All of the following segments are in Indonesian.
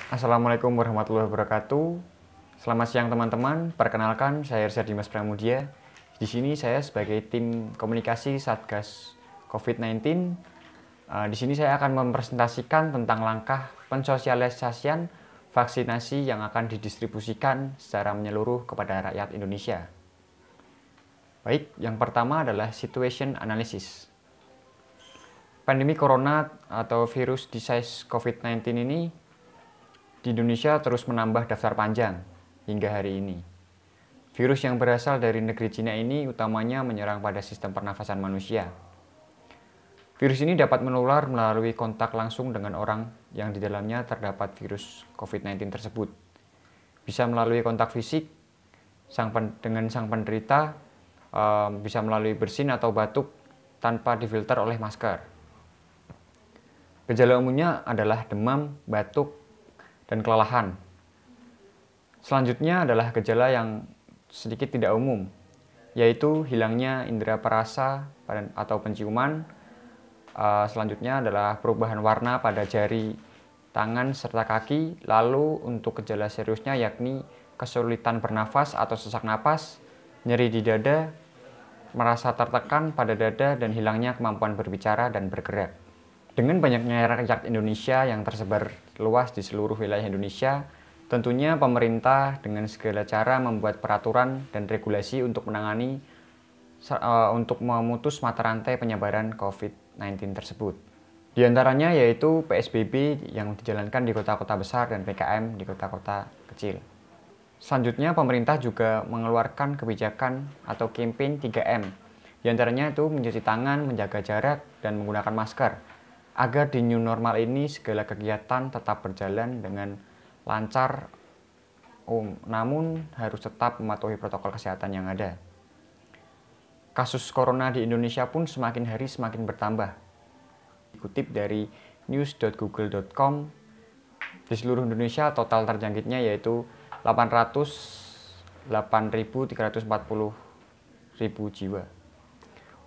Assalamualaikum warahmatullahi wabarakatuh. Selamat siang teman-teman. Perkenalkan, saya Irsya Dimas Pramudia. Di sini saya sebagai tim komunikasi Satgas COVID-19. Di sini saya akan mempresentasikan tentang langkah pensosialisasian vaksinasi yang akan didistribusikan secara menyeluruh kepada rakyat Indonesia. Baik, yang pertama adalah situation analysis. Pandemi corona atau virus disease COVID-19 ini di Indonesia terus menambah daftar panjang hingga hari ini. Virus yang berasal dari negeri Cina ini utamanya menyerang pada sistem pernafasan manusia. Virus ini dapat menular melalui kontak langsung dengan orang yang di dalamnya terdapat virus COVID-19 tersebut. Bisa melalui kontak fisik dengan sang penderita, bisa melalui bersin atau batuk tanpa difilter oleh masker. Gejala umumnya adalah demam, batuk, dan kelelahan. Selanjutnya adalah gejala yang sedikit tidak umum, yaitu hilangnya indera perasa atau penciuman. Selanjutnya adalah perubahan warna pada jari tangan serta kaki. Lalu untuk gejala seriusnya yakni kesulitan bernafas atau sesak napas, nyeri di dada, merasa tertekan pada dada, dan hilangnya kemampuan berbicara dan bergerak. Dengan banyaknya rakyat Indonesia yang tersebar luas di seluruh wilayah Indonesia, tentunya pemerintah dengan segala cara membuat peraturan dan regulasi untuk memutus mata rantai penyebaran COVID-19 tersebut. Di antaranya yaitu PSBB yang dijalankan di kota-kota besar dan PKM di kota-kota kecil. Selanjutnya pemerintah juga mengeluarkan kebijakan atau campaign 3M. Di antaranya itu mencuci tangan, menjaga jarak, dan menggunakan masker. Agar di new normal ini segala kegiatan tetap berjalan dengan lancar, namun harus tetap mematuhi protokol kesehatan yang ada. Kasus corona di Indonesia pun semakin hari semakin bertambah. Dikutip dari news.google.com, di seluruh Indonesia total terjangkitnya yaitu 808.340 jiwa.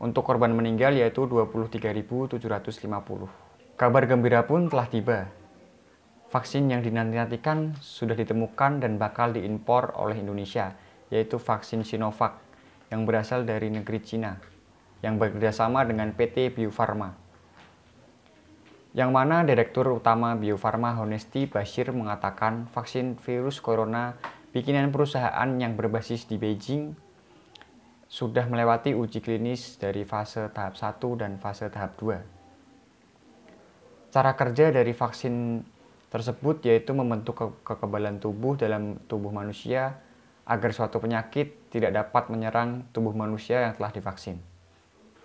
Untuk korban meninggal yaitu 23.750. Kabar gembira pun telah tiba. Vaksin yang dinanti-nantikan sudah ditemukan dan bakal diimpor oleh Indonesia, yaitu vaksin Sinovac yang berasal dari negeri Cina, yang bekerjasama dengan PT Bio Farma. Yang mana Direktur Utama Bio Farma Honesti Bashir mengatakan vaksin virus corona bikinan perusahaan yang berbasis di Beijing sudah melewati uji klinis dari fase tahap 1 dan fase tahap 2. Cara kerja dari vaksin tersebut yaitu membentuk kekebalan tubuh dalam tubuh manusia agar suatu penyakit tidak dapat menyerang tubuh manusia yang telah divaksin.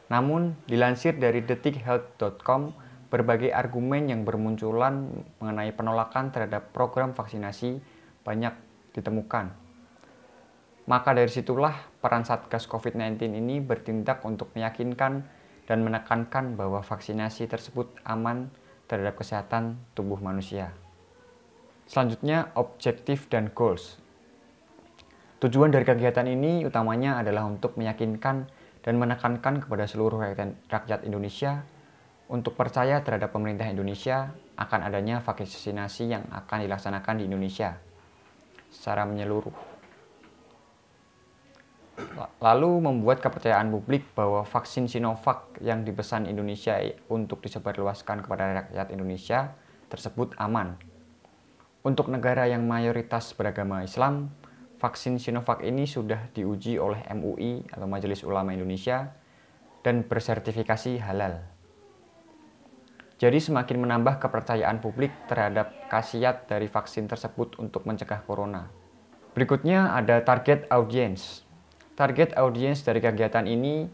Namun, dilansir dari detikhealth.com, berbagai argumen yang bermunculan mengenai penolakan terhadap program vaksinasi banyak ditemukan. Maka dari situlah peran Satgas COVID-19 ini bertindak untuk meyakinkan dan menekankan bahwa vaksinasi tersebut aman terhadap kesehatan tubuh manusia. Selanjutnya, objektif dan goals. Tujuan dari kegiatan ini utamanya adalah untuk meyakinkan dan menekankan kepada seluruh rakyat Indonesia untuk percaya terhadap pemerintah Indonesia akan adanya vaksinasi yang akan dilaksanakan di Indonesia secara menyeluruh. Lalu membuat kepercayaan publik bahwa vaksin Sinovac yang dipesan Indonesia untuk disebarluaskan kepada rakyat Indonesia tersebut aman. Untuk negara yang mayoritas beragama Islam, vaksin Sinovac ini sudah diuji oleh MUI atau Majelis Ulama Indonesia dan bersertifikasi halal. Jadi semakin menambah kepercayaan publik terhadap khasiat dari vaksin tersebut untuk mencegah corona. Berikutnya ada target audience. Target audiens dari kegiatan ini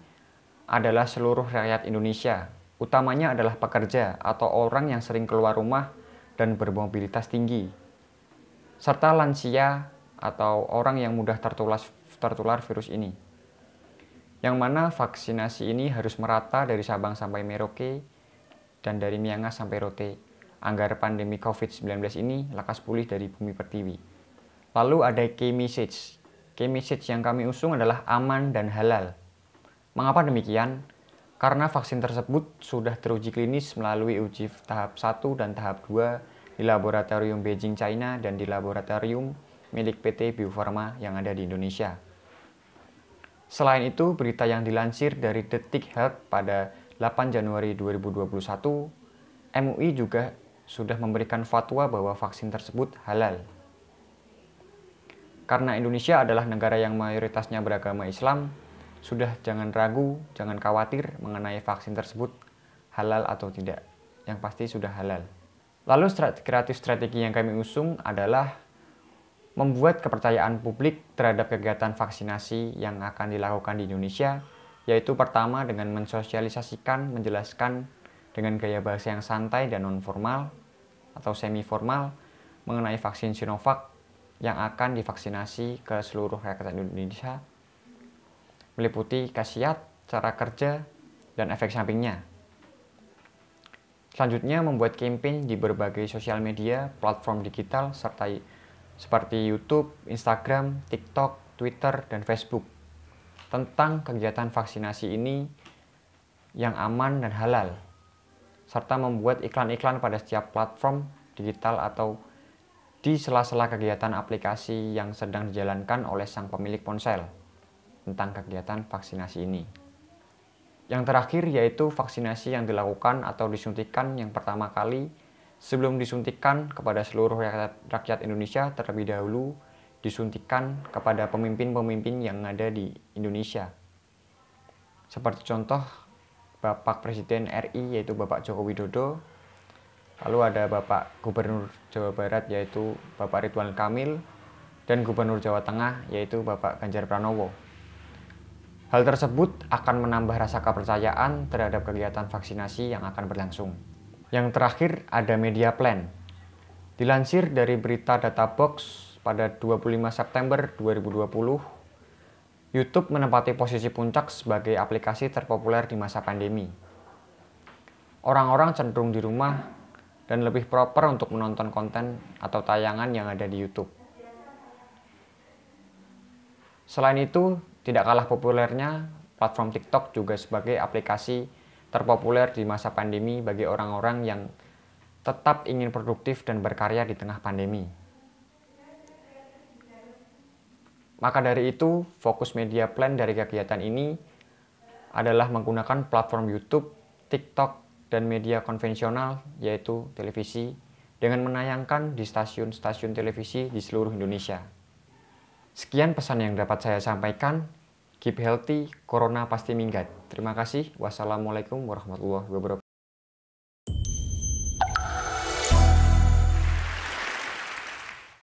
adalah seluruh rakyat Indonesia, utamanya adalah pekerja atau orang yang sering keluar rumah dan bermobilitas tinggi, serta lansia atau orang yang mudah tertular virus ini. Yang mana vaksinasi ini harus merata dari Sabang sampai Merauke dan dari Miangas sampai Rote, agar pandemi COVID-19 ini lekas pulih dari bumi pertiwi. Lalu ada key message. Key message yang kami usung adalah aman dan halal. Mengapa demikian? Karena vaksin tersebut sudah teruji klinis melalui uji tahap 1 dan tahap 2 di laboratorium Beijing, China, dan di laboratorium milik PT Bio Farma yang ada di Indonesia. Selain itu, berita yang dilansir dari Detik Health pada 8 Januari 2021, MUI juga sudah memberikan fatwa bahwa vaksin tersebut halal. Karena Indonesia adalah negara yang mayoritasnya beragama Islam, sudah jangan ragu, jangan khawatir mengenai vaksin tersebut halal atau tidak. Yang pasti sudah halal. Lalu kreatif strategi yang kami usung adalah membuat kepercayaan publik terhadap kegiatan vaksinasi yang akan dilakukan di Indonesia, yaitu pertama dengan mensosialisasikan, menjelaskan dengan gaya bahasa yang santai dan non-formal atau semi-formal mengenai vaksin Sinovac yang akan divaksinasi ke seluruh rakyat Indonesia, meliputi khasiat, cara kerja, dan efek sampingnya. Selanjutnya, membuat campaign di berbagai sosial media, platform digital, serta seperti YouTube, Instagram, TikTok, Twitter, dan Facebook tentang kegiatan vaksinasi ini yang aman dan halal, serta membuat iklan-iklan pada setiap platform digital atau di sela-sela kegiatan aplikasi yang sedang dijalankan oleh sang pemilik ponsel tentang kegiatan vaksinasi ini. Yang terakhir yaitu vaksinasi yang dilakukan atau disuntikan yang pertama kali sebelum disuntikan kepada seluruh rakyat Indonesia, terlebih dahulu disuntikan kepada pemimpin-pemimpin yang ada di Indonesia. Seperti contoh Bapak Presiden RI yaitu Bapak Joko Widodo, lalu ada Bapak Gubernur Jawa Barat yaitu Bapak Ridwan Kamil, dan Gubernur Jawa Tengah yaitu Bapak Ganjar Pranowo. Hal tersebut akan menambah rasa kepercayaan terhadap kegiatan vaksinasi yang akan berlangsung. Yang terakhir ada media plan. Dilansir dari berita Databox pada 25 September 2020, YouTube menempati posisi puncak sebagai aplikasi terpopuler di masa pandemi. Orang-orang cenderung di rumah dan lebih proper untuk menonton konten atau tayangan yang ada di YouTube. Selain itu, tidak kalah populernya, platform TikTok juga sebagai aplikasi terpopuler di masa pandemi bagi orang-orang yang tetap ingin produktif dan berkarya di tengah pandemi. Maka dari itu, fokus media plan dari kegiatan ini adalah menggunakan platform YouTube, TikTok, dan media konvensional yaitu televisi dengan menayangkan di stasiun-stasiun televisi di seluruh Indonesia. Sekian pesan yang dapat saya sampaikan. Keep healthy, corona pasti minggat. Terima kasih. Wassalamualaikum warahmatullahi wabarakatuh.